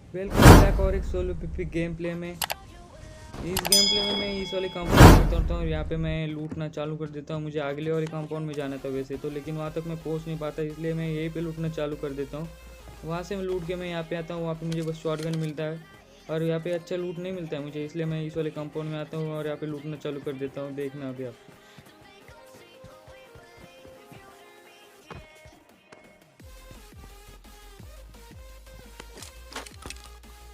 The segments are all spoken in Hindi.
वेलकम बैक और एक सोलो पिपी गेम प्ले में। इस गेम प्ले में मैं इस वाले कंपाउंड में उतरता हूँ। यहाँ पे मैं लूटना चालू कर देता हूँ। मुझे अगले वाले कंपाउंड में जाना था वैसे तो, लेकिन वहाँ तक मैं पहुँच नहीं पाता, इसलिए मैं यहीं पे लूटना चालू कर देता हूँ। वहाँ से मैं लूट के मैं यहाँ पे आता हूँ। वहाँ पे मुझे बस शॉटगन मिलता है और यहाँ पे अच्छा लूट नहीं मिलता है मुझे, इसलिए मैं इस वाले कंपाउंड में आता हूँ और यहाँ पे लूटना चालू कर देता हूँ। देखना अभी आप।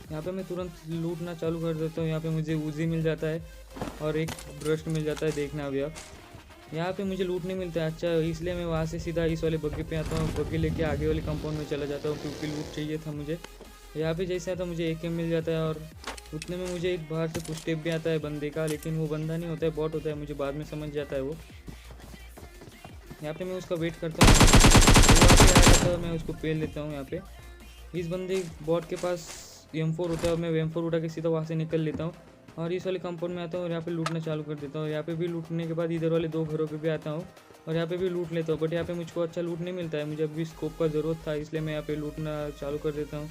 यहाँ पे मैं तुरंत लूटना चालू कर देता हूँ। यहाँ पे मुझे उजी मिल जाता है और एक ब्रस्ट मिल जाता है। देखना अभी आप। यहाँ पे मुझे लूट नहीं मिलता है अच्छा, इसलिए मैं वहाँ से सीधा इस वाले बग्गी पे आता हूँ। बग्गी लेके आगे वाले कंपाउंड में चला जाता हूँ क्योंकि लूट चाहिए था मुझे। यहाँ पे जैसे आता मुझे AK मिल जाता है और उतने में मुझे एक बाहर से कुछ स्टेप भी आता है बंदे का, लेकिन वो बंदा नहीं होता है, बॉट होता है। मुझे बाद में समझ जाता है वो। यहाँ पे मैं उसका वेट करता हूँ, वो आके आ जाता है, मैं उसको पेल लेता हूँ। यहाँ पे इस बंदे बॉट के पास M4 होता है, मैं M4 उठा के सीधा वहाँ से निकल लेता हूँ और इस वाले कंपाउंड में आता हूँ और यहाँ पे लूटना चालू कर देता हूँ। यहाँ पे भी लूटने के बाद इधर वाले 2 घरों पे भी आता हूँ और यहाँ पे भी लूट लेता हूँ, बट यहाँ पे मुझको अच्छा लूट नहीं मिलता है। मुझे अभी स्कोप का ज़रूरत था, इसलिए मैं यहाँ पे लूटना चालू कर देता हूँ।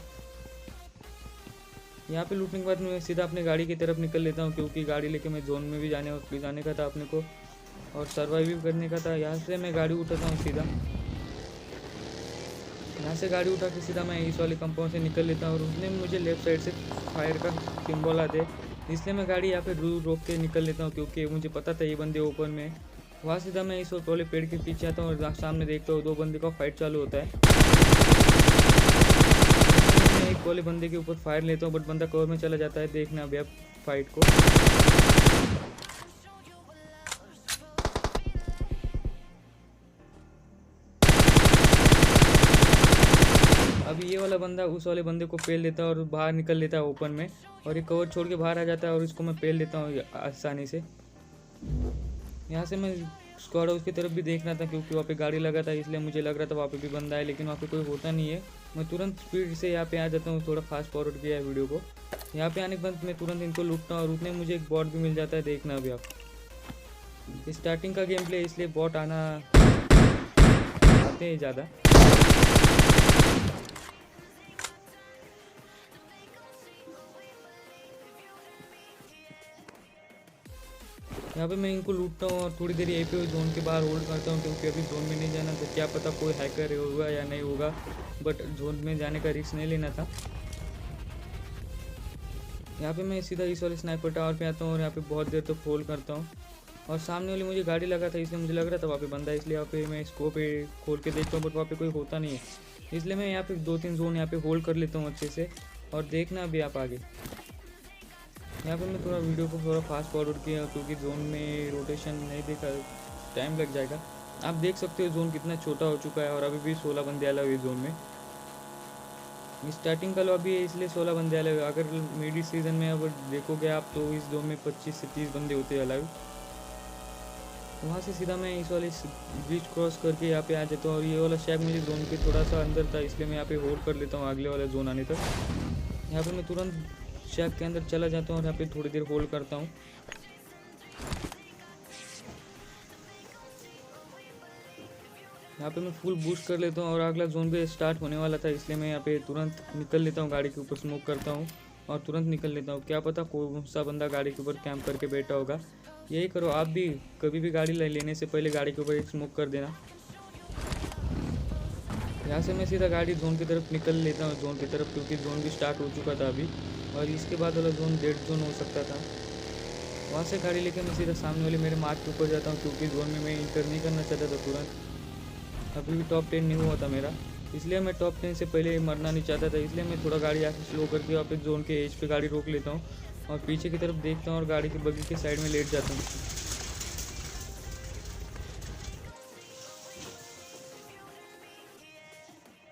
यहाँ पे लूटने के बाद मैं सीधा अपने गाड़ी की तरफ निकल लेता हूँ क्योंकि गाड़ी लेके मैं जोन में भी जाने का था अपने को और सर्वाइव भी करने का था। यहाँ से मैं गाड़ी उठाता हूँ सीधा। यहाँ से गाड़ी उठा के सीधा मैं इस वाले कंपाउंड से निकल लेता हूँ और उसने मुझे लेफ्ट साइड से फायर का सिंबल आते, इसलिए मैं गाड़ी यहाँ पे रोक के निकल लेता हूँ क्योंकि मुझे पता था ये बंदे ओपन में। वहाँ सीधा मैं इस वाले पेड़ के पीछे आता हूँ और सामने देखता हूँ 2 बंदे का फाइट चालू होता है। मैं एक वाले बंदे के ऊपर फायर लेता हूँ बट बंदा कवर में चला जाता है। देखना अभी आप फाइट को। अभी ये वाला बंदा उस वाले बंदे को पेल लेता है और बाहर निकल लेता है ओपन में, और ये कवर छोड़ के बाहर आ जाता है और इसको मैं पेल लेता हूँ आसानी से। यहाँ से मैं स्क्वाड हाउस की तरफ भी देख रहा था क्योंकि वहाँ पे गाड़ी लगा था, इसलिए मुझे लग रहा था वहाँ पे भी बंदा है, लेकिन वहाँ पे कोई होता नहीं है। मैं तुरंत स्पीड से यहाँ पे आ जाता हूँ, थोड़ा फास्ट फॉरवर्ड किया है वीडियो को। यहाँ पे आने के बाद मैं तुरंत इनको लूटता हूँ और उतने मुझे एक बॉट भी मिल जाता है। देखना अभी आप। स्टार्टिंग का गेम प्ले इसलिए बॉट आना आते हैं ज़्यादा। यहाँ पे मैं इनको लूटता हूँ और थोड़ी देर यहीं पे जोन के बाहर होल्ड करता हूँ क्योंकि अभी जोन में नहीं जाना, तो क्या पता कोई हैकर होगा या नहीं होगा, बट जोन में जाने का रिस्क नहीं लेना था। यहाँ पे मैं सीधा इस वाले स्नाइपर टावर पे आता हूँ और यहाँ पे बहुत देर तक होल्ड करता हूँ और सामने वाली मुझे गाड़ी लगा था, इसलिए मुझे लग रहा था वहाँ पे बंदा है, इसलिए यहाँ पे मैं स्कोप खोल के देखता हूँ बट वहाँ पे कोई होता नहीं है, इसलिए मैं यहाँ पे 2-3 जोन यहाँ पे होल्ड कर लेता हूँ अच्छे से। और देखना अभी आप आगे। यहाँ पे मैं थोड़ा वीडियो को थोड़ा फास्ट फॉरवर्ड किया क्योंकि जोन में रोटेशन नहीं देखा, टाइम लग जाएगा। आप देख सकते हो जोन कितना छोटा हो चुका है और अभी भी 16 बंदे अलग हुए जोन में। स्टार्टिंग का लॉबी है इसलिए 16 बंदे अलग। अगर मिड सीजन में अगर देखोगे आप तो इस जोन में 25 से 30 बंदे होते हैं अलग। वहाँ से सीधा मैं इस वाले ब्रिज क्रॉस करके यहाँ पे आ जाता हूँ और ये वाला शैक मुझे जोन के थोड़ा सा अंदर था, इसलिए मैं यहाँ पे होल्ड कर लेता हूँ अगले वाला जोन आने तक। यहाँ पे मैं तुरंत शैक के अंदर चला जाता हूँ और यहाँ पे थोड़ी देर होल्ड करता हूँ। यहाँ पे मैं फुल बूस्ट कर लेता हूँ और अगला जोन भी स्टार्ट होने वाला था, इसलिए मैं यहाँ पे तुरंत निकल लेता हूँ, गाड़ी के ऊपर स्मोक करता हूँ और तुरंत निकल लेता हूँ। क्या पता कौन सा बंदा गाड़ी के ऊपर कैंप करके बैठा होगा। यही करो आप भी, कभी भी गाड़ी लेने से पहले गाड़ी के ऊपर एक स्मोक कर देना। यहाँ से मैं सीधा गाड़ी जोन की तरफ निकल लेता हूँ, जोन की तरफ, क्योंकि जोन भी स्टार्ट हो चुका था अभी और इसके बाद वाला जोन डेड जोन हो सकता था। वहाँ से गाड़ी लेके मैं सीधा सामने वाले मेरे मार्क के ऊपर जाता हूँ क्योंकि जोन में मैं इंटर नहीं करना चाहता था तुरंत। अभी भी टॉप 10 नहीं हुआ था मेरा, इसलिए मैं टॉप 10 से पहले मरना नहीं चाहता था, इसलिए मैं थोड़ा गाड़ी आके स्लो करके वापस जोन के एज पे गाड़ी रोक लेता हूँ और पीछे की तरफ देखता हूँ और गाड़ी के बग्गी के साइड में लेट जाता हूँ।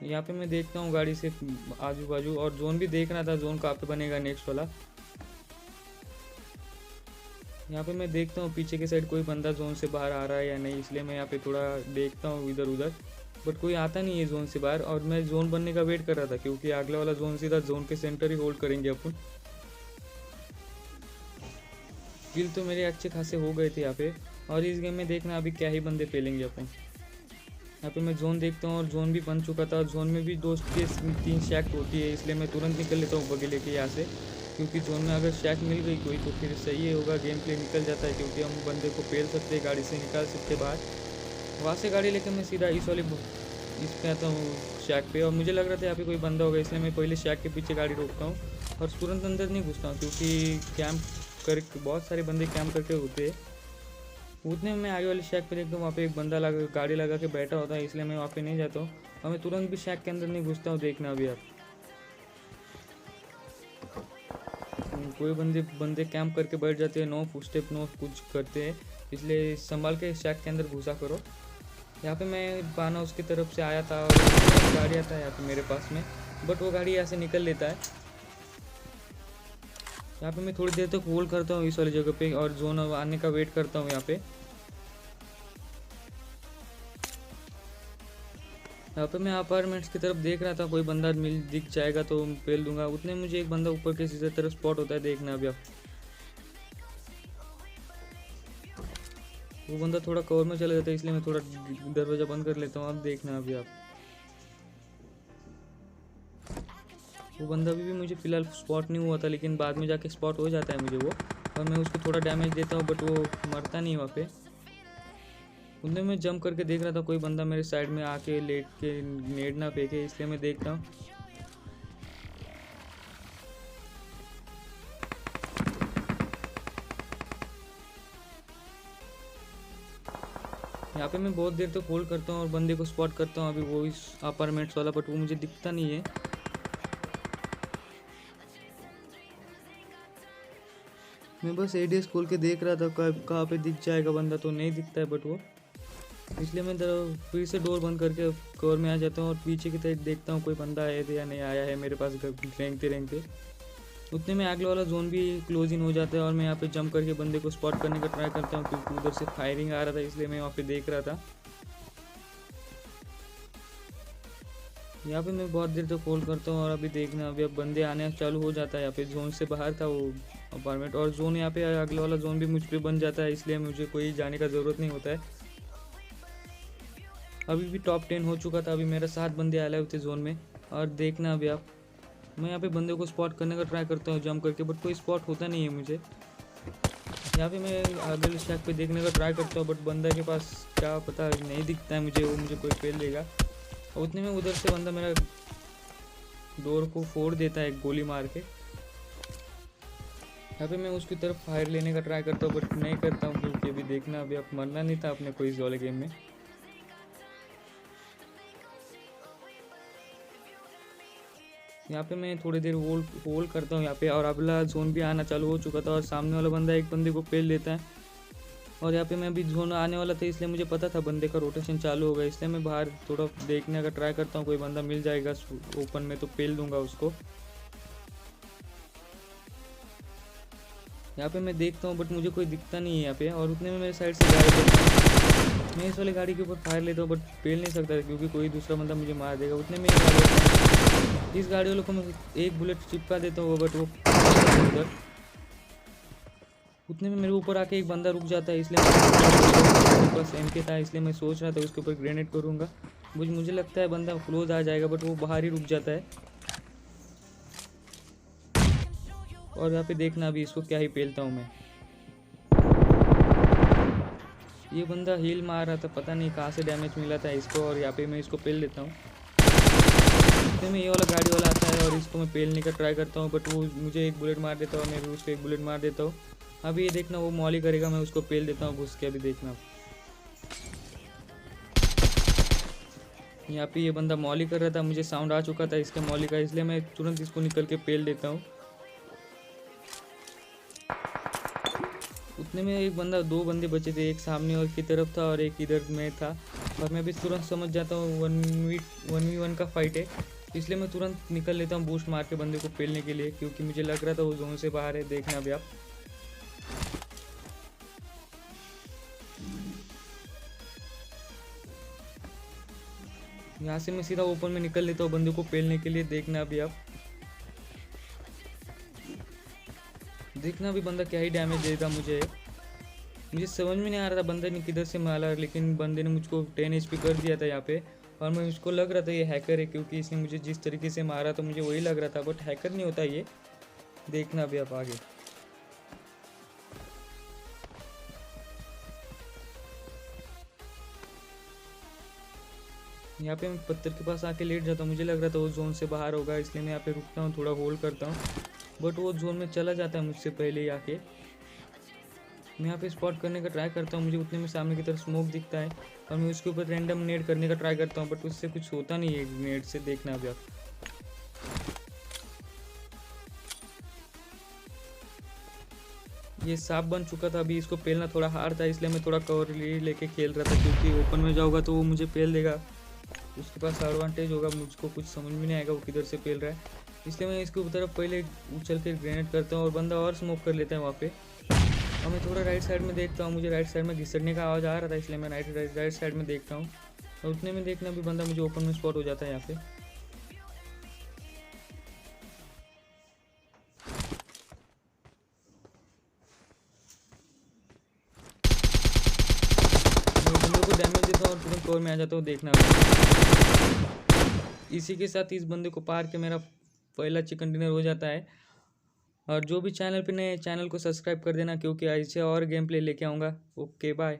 यहाँ पे मैं देखता हूँ गाड़ी से आजू बाजू और जोन भी देखना था, जोन कहाँ पे बनेगा नेक्स्ट वाला। यहाँ पे मैं देखता हूँ पीछे के साइड कोई बंदा जोन से बाहर आ रहा है या नहीं, इसलिए मैं यहाँ पे थोड़ा देखता हूँ इधर उधर, बट कोई आता नहीं है जोन से बाहर। और मैं जोन बनने का वेट कर रहा था क्योंकि अगला वाला जोन सीधा जोन के सेंटर ही होल्ड करेंगे अपन। किल तो मेरे अच्छे खासे हो गए थे यहाँ पे और इस गेम में देखना अभी क्या ही बंदे फेलेंगे अपन। यहाँ पे मैं जोन देखता हूँ और जोन भी बन चुका था। जोन में भी 2 से 3 शैक होती है, इसलिए मैं तुरंत निकल लेता हूँ बगी लेके यहाँ से, क्योंकि जोन में अगर शैक मिल गई कोई तो फिर सही होगा, गेम प्ले निकल जाता है, क्योंकि हम बंदे को पेल सकते हैं, गाड़ी से निकाल सकते बाहर। वहाँ से गाड़ी लेकर मैं सीधा इस पे आता हूँ शैक पे, और मुझे लग रहा था यहाँ पे कोई बंदा होगा, इसलिए मैं पहले शैक के पीछे गाड़ी रोकता हूँ और तुरंत अंदर नहीं घुसता हूँ, क्योंकि कैंप कर बहुत सारे बंदे कैंप करके होते हैं। उतने में मैं आगे वाले शैक पे देखता हूँ, वहाँ पे एक बंदा गाड़ी लगा के बैठा होता है, इसलिए मैं वहाँ पे नहीं जाता हूँ और मैं तुरंत भी शैक के अंदर नहीं घुसता हूँ। देखना अभी आप, कोई बंदे कैंप करके बैठ जाते हैं, नो फुटस्टेप नो कुछ करते हैं, इसलिए संभाल के शैक के अंदर घुसा करो। यहाँ पे मैं पाना उसकी तरफ से आया था और गाड़ी आता है यहाँ पे मेरे पास में, बट वो गाड़ी यहाँ से निकल लेता है। यहाँ पे मैं थोड़ी देर तक होल्ड करता हूँ इस वाली जगह पे और जोन आने का वेट करता हूँ। यहाँ पे मैं अपार्टमेंट्स की तरफ देख रहा था, कोई बंदा दिख जाएगा तो पेल दूंगा। उतने मुझे एक बंदा ऊपर के सीधे तरफ स्पॉट होता है, देखना अभी आप। वो बंदा थोड़ा कवर में चला जाता है, इसलिए मैं थोड़ा दरवाज़ा बंद कर लेता हूँ। अब देखना अभी आप, वो बंदा भी मुझे फ़िलहाल स्पॉट नहीं हुआ था, लेकिन बाद में जाके स्पॉट हो जाता है मुझे वो, और मैं उसको थोड़ा डैमेज देता हूँ, बट वो मरता नहीं वहाँ पे। उनमें मैं जंप करके देख रहा था कोई बंदा मेरे साइड में आके लेट के नेड ना फेंके, इसलिए मैं देखता हूँ। यहाँ पे मैं बहुत देर तक होल्ड करता हूँ और बंदे को स्पॉट करता हूँ अभी, वो इस अपार्टमेंट्स वाला, बट वो मुझे दिखता नहीं है। मैं बस एडीएस खोल के देख रहा था कहाँ पे दिख जाएगा बंदा, तो नहीं दिखता है बट वो, इसलिए मैं फिर से डोर बंद करके कवर में आ जाता हूँ और पीछे की तरफ देखता हूँ कोई बंदा आया था या नहीं आया है मेरे पास रेंगते। उतने में अगला वाला जोन भी क्लोज इन हो जाता है और मैं यहाँ पे जंप करके बंदे को स्पॉट करने का ट्राई करता हूँ, क्योंकि उधर से फायरिंग आ रहा था, इसलिए मैं वहाँ पे देख रहा था। यहाँ पे मैं बहुत देर तक होल्ड करता हूँ और अभी देखना, अभी अब बंदे आने चालू हो जाता है। यहाँ पे जोन से बाहर था वो अपार्टमेंट, और जोन यहाँ पे अगला वाला जोन भी मुझ पे बन जाता है, इसलिए मुझे कोई जाने का ज़रूरत नहीं होता है। अभी भी टॉप 10 हो चुका था, अभी मेरा 7 बंदे आए हुए थे जोन में। और देखना अभी आप, मैं यहाँ पे बंदे को स्पॉट करने का ट्राई करता हूँ जंप करके, बट कोई स्पॉट होता नहीं है मुझे। यहाँ पे मैं अगले शैक पे देखने का ट्राई करता हूँ, बट बंदा के पास क्या पता नहीं दिखता है मुझे, वो मुझे कोई फेल देगा। और उतने में उधर से बंदा मेरा डोर को फोड़ देता है गोली मार के। यहाँ पे मैं उसकी तरफ फायर लेने का ट्राई करता हूँ, बट नहीं करता हूँ, क्योंकि अभी देखना, अभी आप मरना नहीं था अपने को इस वाले गेम में। यहाँ पे मैं थोड़ी देर होल्ड करता हूँ यहाँ पे, और अगला जोन भी आना चालू हो चुका था और सामने वाला बंदा एक बंदे को पेल देता है। और यहाँ पे मैं अभी जोन आने वाला था, इसलिए मुझे पता था बंदे का रोटेशन चालू होगा, इसलिए मैं बाहर थोड़ा देखने का ट्राई करता हूँ, कोई बंदा मिल जाएगा ओपन में तो पेल दूंगा उसको। यहाँ पे मैं देखता हूँ बट मुझे कोई दिखता नहीं है यहाँ पे, और उतने में मेरे साइड से गाड़ी, मैं इस वाली गाड़ी के ऊपर फायर लेता हूँ बट पेल नहीं सकता, क्योंकि कोई दूसरा बंदा मुझे मार देगा। उतने में इस गाड़ी वालों को मैं एक बुलेट चिपका देता हूँ, बट वो उधर। उतने में मेरे ऊपर आके एक बंदा रुक जाता है, इसलिए मेरे पास एमके था, इसलिए मैं सोच रहा था उसके ऊपर ग्रेनेड करूँगा। मुझे लगता है बंदा क्लोज आ जाएगा, बट वो बाहर ही रुक जाता है। और यहाँ पे देखना अभी इसको क्या ही पेलता हूँ मैं। ये बंदा हील मार रहा था, पता नहीं कहाँ से डैमेज मिला था इसको, और यहाँ पे मैं इसको पेल देता हूँ। इतने में ये वाला गाड़ी वाला आता है और इसको मैं पेलने का ट्राई करता हूँ, बट वो मुझे एक बुलेट मार देता हूँ, मैं भी उसको एक बुलेट मार देता हूँ। अभी ये देखना, वो मॉली करेगा, मैं उसको पेल देता हूँ घुस के। अभी देखना, यहाँ पे ये बंदा मॉली कर रहा था, मुझे साउंड आ चुका था इसके मॉली का, इसलिए मैं तुरंत इसको निकल के पेल देता हूँ। उतने में एक बंदा, 2 बंदे बचे थे, एक सामने और की तरफ था और एक इधर में था, और मैं भी तुरंत समझ जाता हूँ 1v1 का फाइट है, इसलिए मैं तुरंत निकल लेता हूँ बूस्ट मार के बंदे को पेलने के लिए, क्योंकि मुझे लग रहा था वो जोन से बाहर है। देखना अभी आप, यहाँ से मैं सीधा ओपन में निकल लेता हूँ बंदे को पेलने के लिए। देखना अभी आप, देखना अभी बंदा क्या ही डैमेज देगा मुझे। मुझे समझ में नहीं आ रहा था बंदे ने किधर से मारा, लेकिन बंदे ने मुझको 10 HP कर दिया था यहाँ पे। और मैं उसको लग रहा था ये हैकर है, क्योंकि इसने मुझे जिस तरीके से मारा तो मुझे वही लग रहा था, बट हैकर नहीं होता ये। देखना अभी आप आगे। यहाँ पे मैं पत्थर के पास आके लेट जाता हूँ। मुझे लग रहा था वो जोन से बाहर होगा, इसलिए मैं यहाँ पे रुकता हूँ, थोड़ा होल्ड करता हूँ, बट वो जोन में चला जाता है मुझसे पहले ही आके। मैं यहाँ पे स्पॉट करने का ट्राई करता हूँ, मुझे उतने में सामने की तरफ स्मोक दिखता है और मैं उसके ऊपर रैंडम नेट करने का ट्राई करता हूँ, बट उससे कुछ होता नहीं है नेट से। देखना अभी आप। ये सांप बन चुका था, अभी इसको पेलना थोड़ा हार्ड था, इसलिए मैं थोड़ा कवर लेके खेल रहा था, क्योंकि ओपन में जाऊँगा तो वो मुझे पेल देगा, उसके पास एडवांटेज होगा, मुझको कुछ समझ में नहीं आएगा वो किधर से पेल रहा है। इसलिए मैं इसके तरफ पहले उछल के ग्रेनेड करता हूँ और बंदा और स्मोक कर लेता है वहाँ पे। और मैं थोड़ा राइट साइड में देखता हूँ, मुझे राइट साइड में घिसटने का आवाज़ आ रहा था, इसलिए मैं राइट साइड में देखता हूँ, और उतने में देखना भी बंदा मुझे ओपन में स्पॉट हो जाता है यहाँ पे। मैं बंदे को डैमेज देता हूँ और तुरंत कवर में आ जाता हूँ। देखना इसी के साथ इस बंदे को पार के मेरा पहला चिकन डिनर हो जाता है। और जो भी चैनल पे नए, चैनल को सब्सक्राइब कर देना, क्योंकि ऐसे और गेम प्ले लेके आऊँगा। Okay bye.